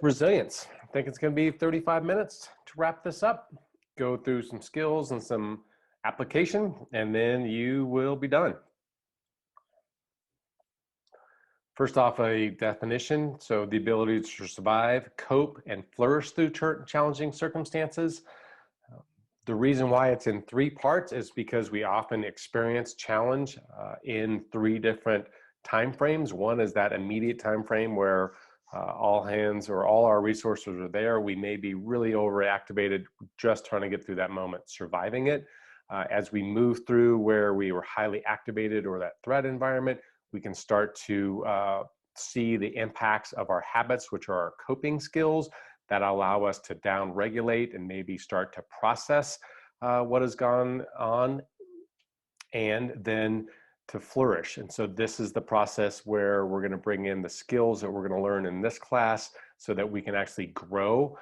with resilience. I think it's going to be 35 minutes to wrap this up, go through some skills and some application, and then you will be done. First off, a definition. So the ability to survive, cope, and flourish through challenging circumstances. The reason why it's in three parts is because we often experience challenge in three different time frames. One is that immediate time frame where all hands or all our resources are there. We may be really overactivated, just trying to get through that moment, surviving it. As we move through where we were highly activated or that threat environment, we can start to see the impacts of our habits, which are our coping skills that allow us to down regulate and maybe start to process what has gone on, and then to flourish. And so this is the process where we're going to bring in the skills that we're going to learn in this class so that we can actually grow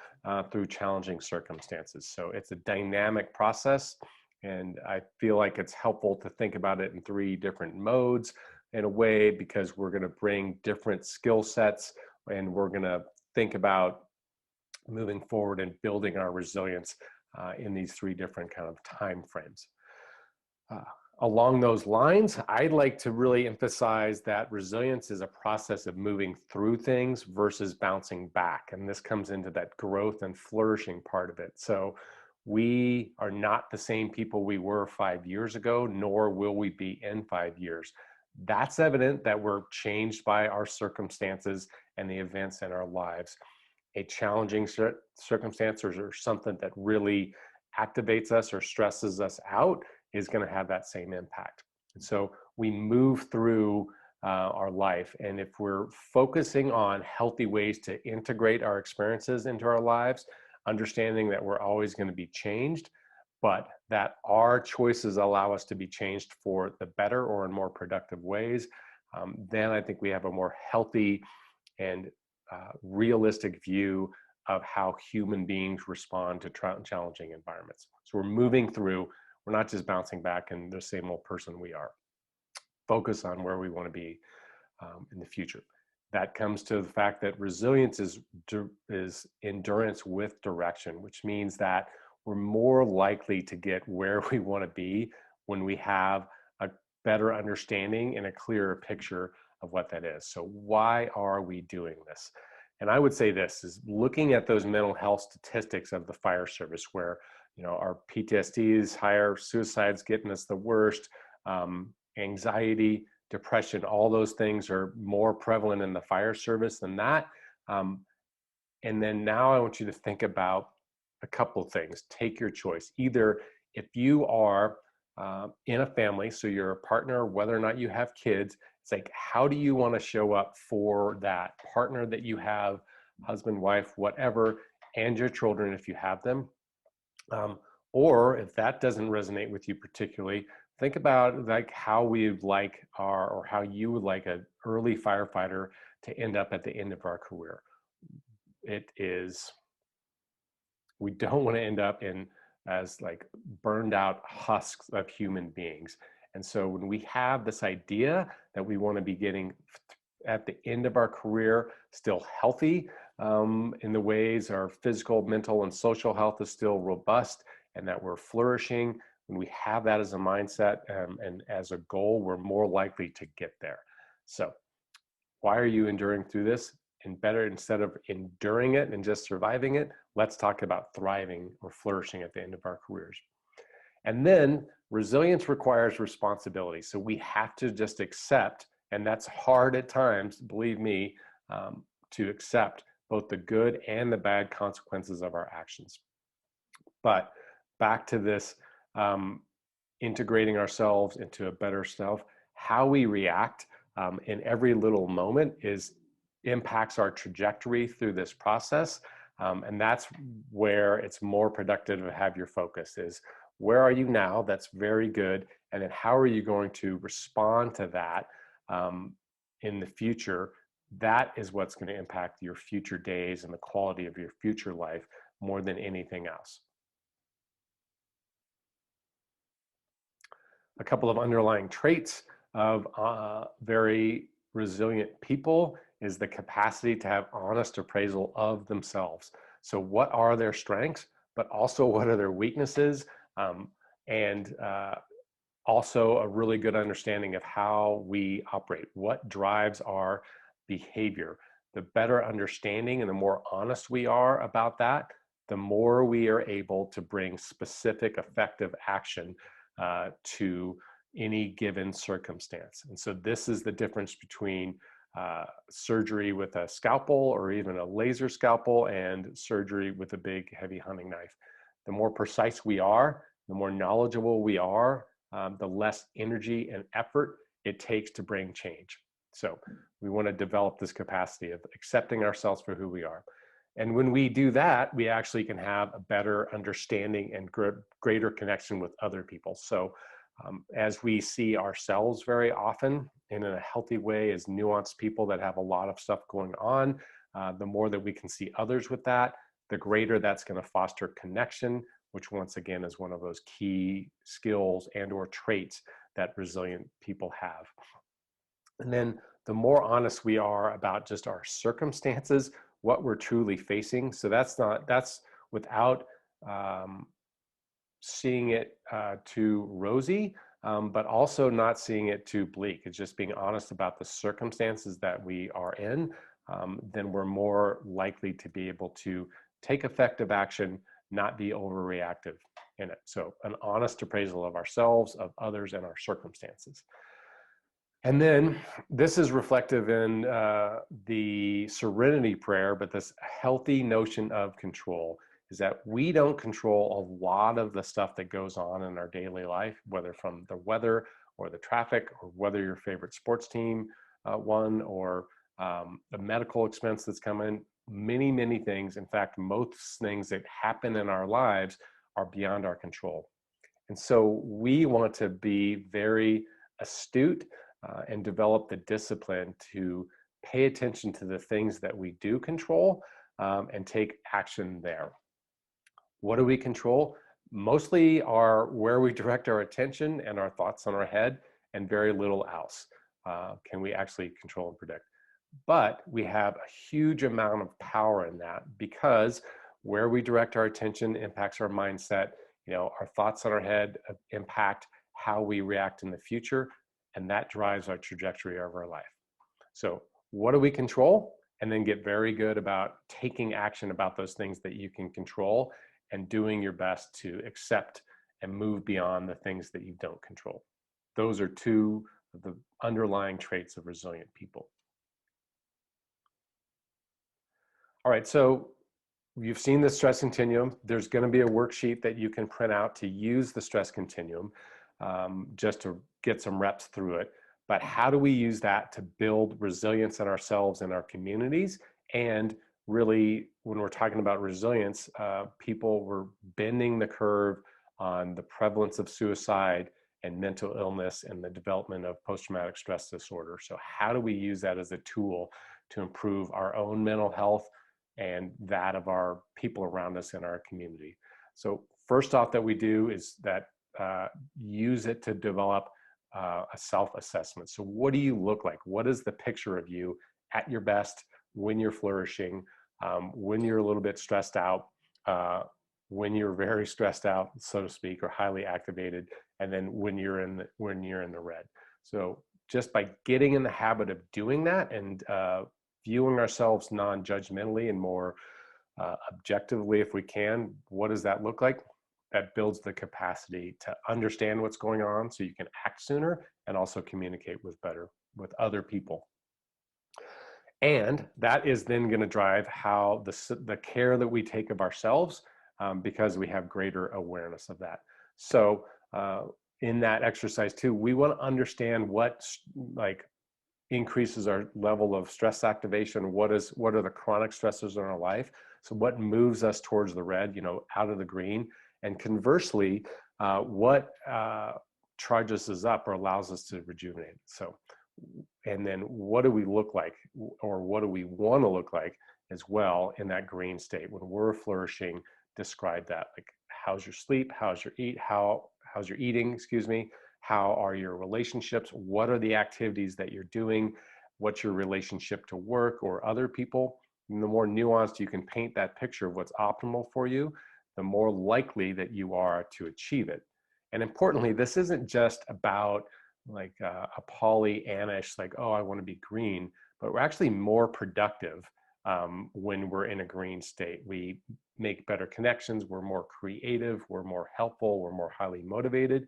through challenging circumstances. So it's a dynamic process, and I feel like it's helpful to think about it in three different modes in a way, because we're going to bring different skill sets and we're going to think about moving forward and building our resilience in these three different kind of time frames. Along those lines, I'd like to really emphasize that resilience is a process of moving through things versus bouncing back. And this comes into that growth and flourishing part of it. So we are not the same people we were 5 years ago, nor will we be in 5 years. That's evident that we're changed by our circumstances and the events in our lives. A challenging circumstance or something that really activates us or stresses us out is going to have that same impact. And so we move through our life, and if we're focusing on healthy ways to integrate our experiences into our lives, understanding that we're always going to be changed, but that our choices allow us to be changed for the better or in more productive ways, then I think we have a more healthy and realistic view of how human beings respond to challenging environments. So we're moving through, we're not just bouncing back and the same old person we are. Focus on where we want to be in the future. That comes to the fact that resilience is endurance with direction, which means that we're more likely to get where we want to be when we have a better understanding and a clearer picture of what that is. So why are we doing this? And I would say this is looking at those mental health statistics of the fire service, where our PTSD is higher, suicides getting us the worst, anxiety, depression, all those things are more prevalent in the fire service than that. And then now I want you to think about a couple of things. Take your choice. Either if you are in a family, so you're a partner, whether or not you have kids, it's like, how do you want to show up for that partner that you have, husband, wife, whatever, and your children if you have them? Or if that doesn't resonate with you particularly, think about like how we would like or how you would like an early firefighter to end up at the end of our career. We don't want to end up as like burned out husks of human beings. And so when we have this idea that we want to be getting at the end of our career still healthy, in the ways our physical, mental, and social health is still robust, and that we're flourishing, when we have that as a mindset and as a goal, we're more likely to get there. So why are you enduring through this? And better, instead of enduring it and just surviving it, let's talk about thriving or flourishing at the end of our careers. And then resilience requires responsibility. So we have to just accept, and that's hard at times, believe me, to accept both the good and the bad consequences of our actions. But back to this, integrating ourselves into a better self, how we react in every little moment impacts our trajectory through this process. And that's where it's more productive to have your focus is, where are you now? That's very good. And then how are you going to respond to that in the future? That is what's going to impact your future days and the quality of your future life more than anything else. A couple of underlying traits of very resilient people is the capacity to have honest appraisal of themselves. So what are their strengths, but also what are their weaknesses, and also a really good understanding of how we operate, what drives our behavior. The better understanding and the more honest we are about that, the more we are able to bring specific effective action to any given circumstance. And so this is the difference between surgery with a scalpel or even a laser scalpel and surgery with a big heavy hunting knife. The more precise we are, the more knowledgeable we are, the less energy and effort it takes to bring change. So we want to develop this capacity of accepting ourselves for who we are. And when we do that, we actually can have a better understanding and greater connection with other people. So as we see ourselves very often in a healthy way as nuanced people that have a lot of stuff going on, the more that we can see others with that, the greater that's going to foster connection, which once again is one of those key skills and or traits that resilient people have. And then the more honest we are about just our circumstances, what we're truly facing. So that's without seeing it too rosy, but also not seeing it too bleak. It's just being honest about the circumstances that we are in. Then we're more likely to be able to take effective action, not be overreactive in it. So an honest appraisal of ourselves, of others, and our circumstances. And then this is reflective in the Serenity Prayer, but this healthy notion of control is that we don't control a lot of the stuff that goes on in our daily life, whether from the weather or the traffic, or whether your favorite sports team won, or the medical expense that's coming, many, many things. In fact, most things that happen in our lives are beyond our control. And so we want to be very astute and develop the discipline to pay attention to the things that we do control and take action there. What do we control? Mostly are where we direct our attention and our thoughts on our head, and very little else can we actually control and predict. But we have a huge amount of power in that, because where we direct our attention impacts our mindset. You know, our thoughts on our head impact how we react in the future, and that drives our trajectory of our life. So what do we control? And then get very good about taking action about those things that you can control, and doing your best to accept and move beyond the things that you don't control. Those are two of the underlying traits of resilient people. All right, so you've seen the stress continuum. There's going to be a worksheet that you can print out to use the stress continuum, just to get some reps through it. But how do we use that to build resilience in ourselves and our communities? And really, when we're talking about resilience, people were bending the curve on the prevalence of suicide and mental illness and the development of post-traumatic stress disorder. So how do we use that as a tool to improve our own mental health and that of our people around us in our community? So first off that we do is that use it to develop a self-assessment. So what do you look like? What is the picture of you at your best, when you're flourishing, when you're a little bit stressed out, when you're very stressed out, so to speak, or highly activated, and then when you're in the red. So just by getting in the habit of doing that and viewing ourselves non-judgmentally and more objectively, if we can, what does that look like? That builds the capacity to understand what's going on so you can act sooner and also communicate with other people. And that is then going to drive how the care that we take of ourselves, because we have greater awareness of that. So in that exercise too, we want to understand what increases our level of stress activation. What are the chronic stressors in our life? So what moves us towards the red, out of the green? And conversely, what charges us up or allows us to rejuvenate? So, and then what do we look like, or what do we want to look like as well in that green state when we're flourishing? Describe that. Like, how's your sleep? How's your eating? Excuse me. How are your relationships? What are the activities that you're doing what's your relationship to work or other people. And the more nuanced you can paint that picture of what's optimal for you, the more likely that you are to achieve it. And importantly, this isn't just about like a Pollyannish, like, oh, I want to be green, but we're actually more productive when we're in a green state. We make better connections, we're more creative, we're more helpful, we're more highly motivated.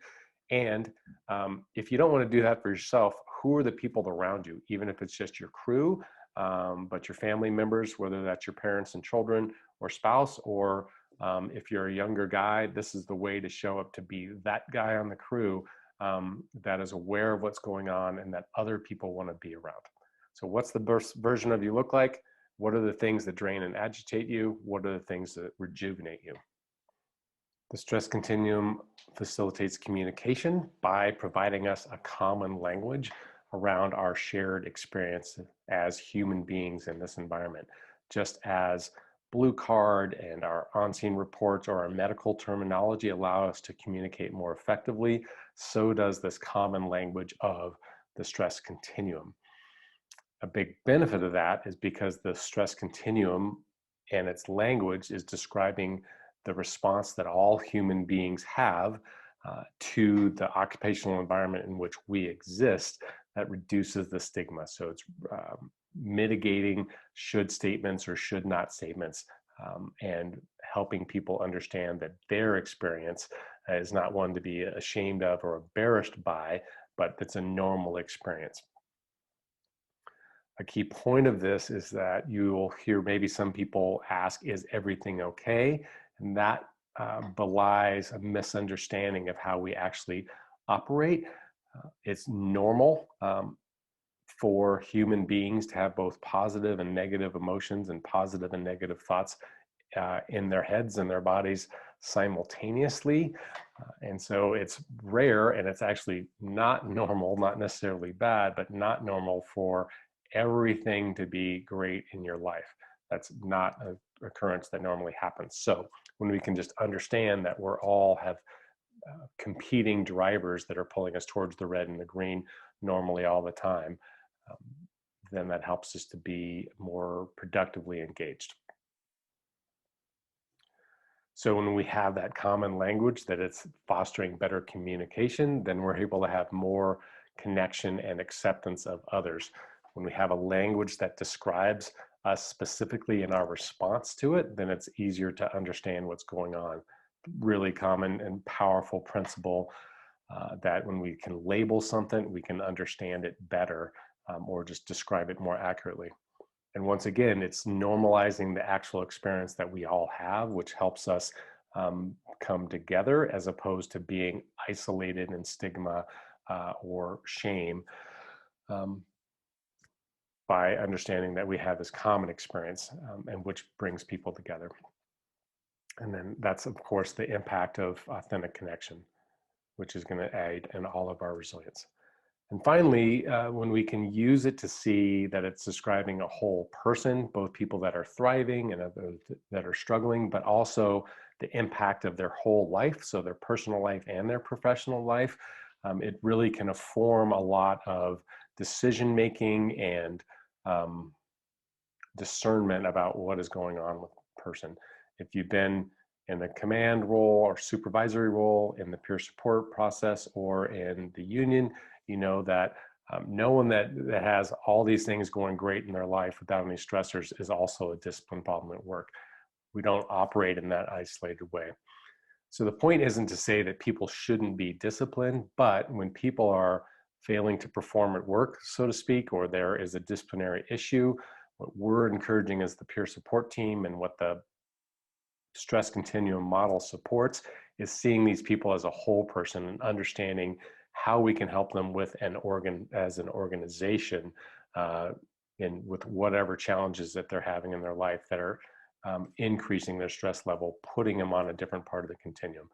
And if you don't want to do that for yourself, who are the people around you, even if it's just your crew, but your family members, whether that's your parents and children or spouse, or if you're a younger guy, this is the way to show up to be that guy on the crew that is aware of what's going on and that other people want to be around. So what's the best version of you look like? What are the things that drain and agitate you? What are the things that rejuvenate you? The stress continuum facilitates communication by providing us a common language around our shared experience as human beings in this environment. Just as Blue Card and our on-scene reports or our medical terminology allow us to communicate more effectively, so does this common language of the stress continuum. A big benefit of that is because the stress continuum and its language is describing the response that all human beings have to the occupational environment in which we exist, that reduces the stigma. So it's mitigating should statements or should not statements, and helping people understand that their experience is not one to be ashamed of or embarrassed by, but it's a normal experience. A key point of this is that you will hear maybe some people ask, is everything okay? And that belies a misunderstanding of how we actually operate. It's normal for human beings to have both positive and negative emotions and positive and negative thoughts in their heads and their bodies simultaneously. And so it's rare, and it's actually not normal, not necessarily bad, but not normal for everything to be great in your life. That's not an occurrence that normally happens. So when we can just understand that we're all have competing drivers that are pulling us towards the red and the green normally all the time, then that helps us to be more productively engaged. So when we have that common language that it's fostering better communication, then we're able to have more connection and acceptance of others. When we have a language that describes us specifically in our response to it, then it's easier to understand what's going on. Really common and powerful principle that when we can label something, we can understand it better, or just describe it more accurately. And once again, it's normalizing the actual experience that we all have, which helps us come together as opposed to being isolated in stigma or shame, by understanding that we have this common experience, and which brings people together. And then that's, of course, the impact of authentic connection, which is going to aid in all of our resilience. And finally, when we can use it to see that it's describing a whole person, both people that are thriving and others that are struggling, but also the impact of their whole life, so their personal life and their professional life, it really can inform a lot of decision-making and discernment about what is going on with the person. If you've been in the command role or supervisory role in the peer support process or in the union, you know that no one that has all these things going great in their life without any stressors is also a discipline problem at work. We don't operate in that isolated way. So the point isn't to say that people shouldn't be disciplined, but when people are failing to perform at work, so to speak, or there is a disciplinary issue, what we're encouraging as the peer support team and what the stress continuum model supports is seeing these people as a whole person and understanding how we can help them with as an organization with whatever challenges that they're having in their life that are increasing their stress level, putting them on a different part of the continuum.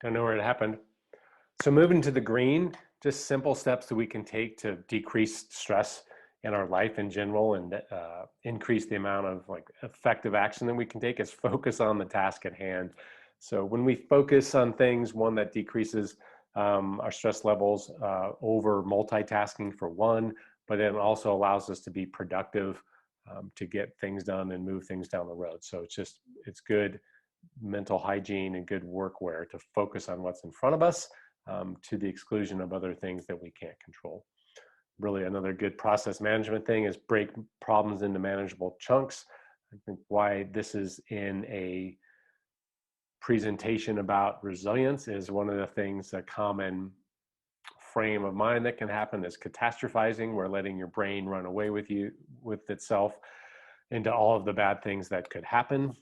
Don't know where it happened. So moving to the green, just simple steps that we can take to decrease stress in our life in general and increase the amount of like effective action that we can take is focus on the task at hand. So when we focus on things, one, that decreases our stress levels over multitasking for one, but it also allows us to be productive, to get things done and move things down the road. So it's good mental hygiene and good workwear to focus on what's in front of us, to the exclusion of other things that we can't control. Really, another good process management thing is break problems into manageable chunks. I think why this is in a presentation about resilience is one of the things, a common frame of mind that can happen is catastrophizing, where letting your brain run away with itself into all of the bad things that could happen.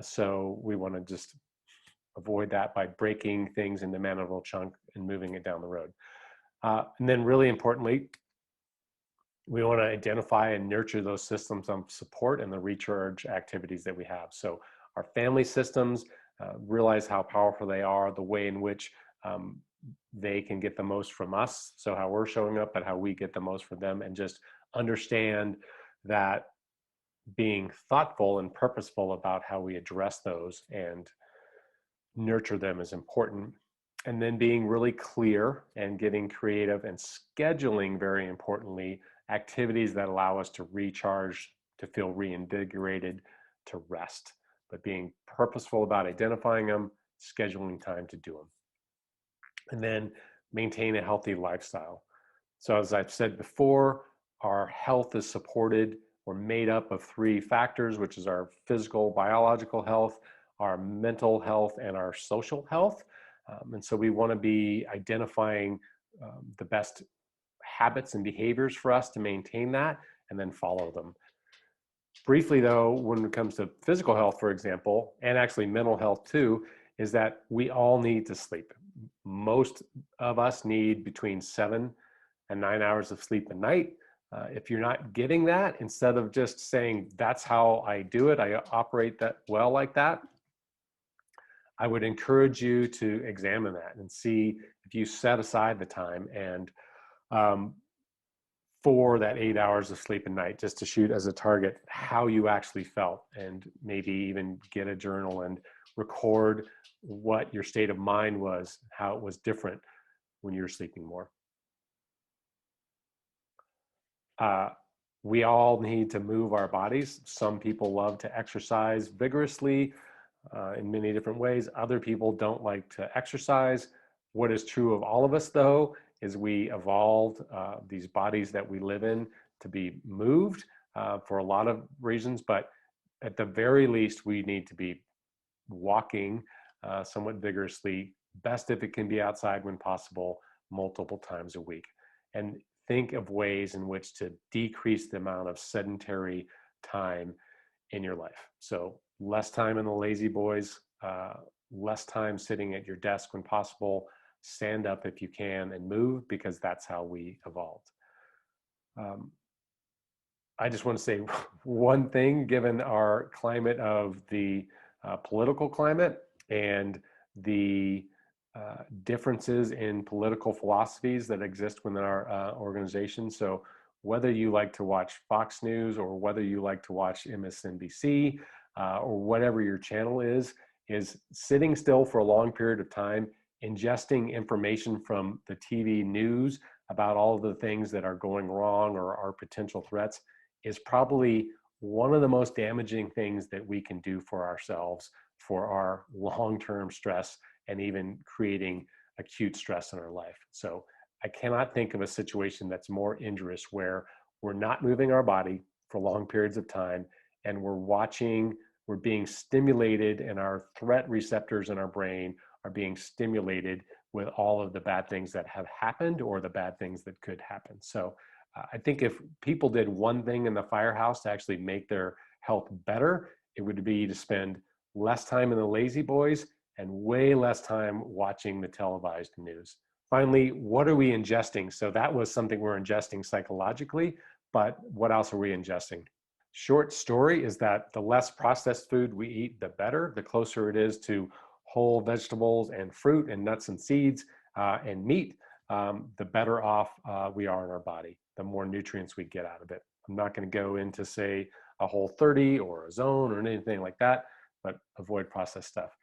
So we want to just avoid that by breaking things into manageable chunk and moving it down the road. And then really importantly, we want to identify and nurture those systems of support and the recharge activities that we have. So our family systems, realize how powerful they are, the way in which they can get the most from us. So how we're showing up, but how we get the most from them, and just understand that being thoughtful and purposeful about how we address those and nurture them is important. And then being really clear and getting creative and scheduling, very importantly, activities that allow us to recharge, to feel reinvigorated, to rest, but being purposeful about identifying them, scheduling time to do them. And then maintain a healthy lifestyle. So as I've said before, our health is supported or made up of three factors, which is our physical, biological health, our mental health, and our social health. And so we want to be identifying the best habits and behaviors for us to maintain that and then follow them. Briefly though, when it comes to physical health, for example, and actually mental health too, is that we all need to sleep. Most of us need between 7 and 9 hours of sleep a night. If you're not getting that, instead of just saying, that's how I do it, I operate that well like that, I would encourage you to examine that and see if you set aside the time and for that 8 hours of sleep a night, just to shoot as a target how you actually felt, and maybe even get a journal and record what your state of mind was, how it was different when you were sleeping more. We all need to move our bodies. Some people love to exercise vigorously in many different ways. Other people don't like to exercise. What is true of all of us, though, is we evolved these bodies that we live in to be moved for a lot of reasons, but at the very least, we need to be walking somewhat vigorously, best if it can be outside when possible, multiple times a week. And think of ways in which to decrease the amount of sedentary time in your life. So less time in the lazy boys, less time sitting at your desk when possible, stand up if you can and move, because that's how we evolved. I just want to say one thing, given our climate of the political climate and the differences in political philosophies that exist within our organization. So whether you like to watch Fox News or whether you like to watch MSNBC or whatever your channel is sitting still for a long period of time, ingesting information from the TV news about all of the things that are going wrong or are potential threats is probably one of the most damaging things that we can do for ourselves, for our long-term stress, and even creating acute stress in our life. So I cannot think of a situation that's more injurious, where we're not moving our body for long periods of time and we're being stimulated, and our threat receptors in our brain are being stimulated with all of the bad things that have happened or the bad things that could happen. So I think if people did one thing in the firehouse to actually make their health better, it would be to spend less time in the lazy boys and way less time watching the televised news. Finally, what are we ingesting? So that was something we're ingesting psychologically, but what else are we ingesting? Short story is that the less processed food we eat, the better. The closer it is to whole vegetables and fruit and nuts and seeds and meat, the better off we are in our body, the more nutrients we get out of it. I'm not going to go into, say, a Whole30 or a Zone or anything like that, but avoid processed stuff.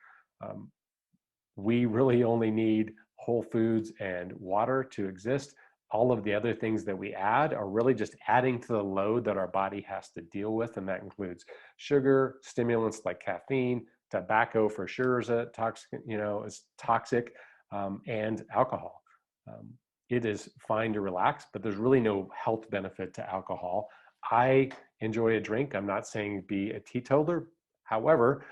We really only need whole foods and water to exist. All of the other things that we add are really just adding to the load that our body has to deal with, and that includes sugar, stimulants like caffeine, tobacco for sure is a toxic, is toxic, and alcohol. Um, it is fine to relax, but there's really no health benefit to alcohol. I enjoy a drink. I'm not saying be a teetotaler. However,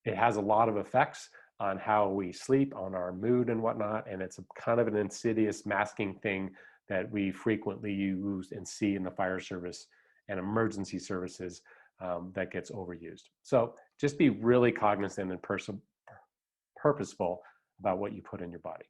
it has a lot of effects on how we sleep, on our mood and whatnot, and it's a kind of an insidious masking thing that we frequently use and see in the fire service and emergency services that gets overused. So just be really cognizant and purposeful about what you put in your body.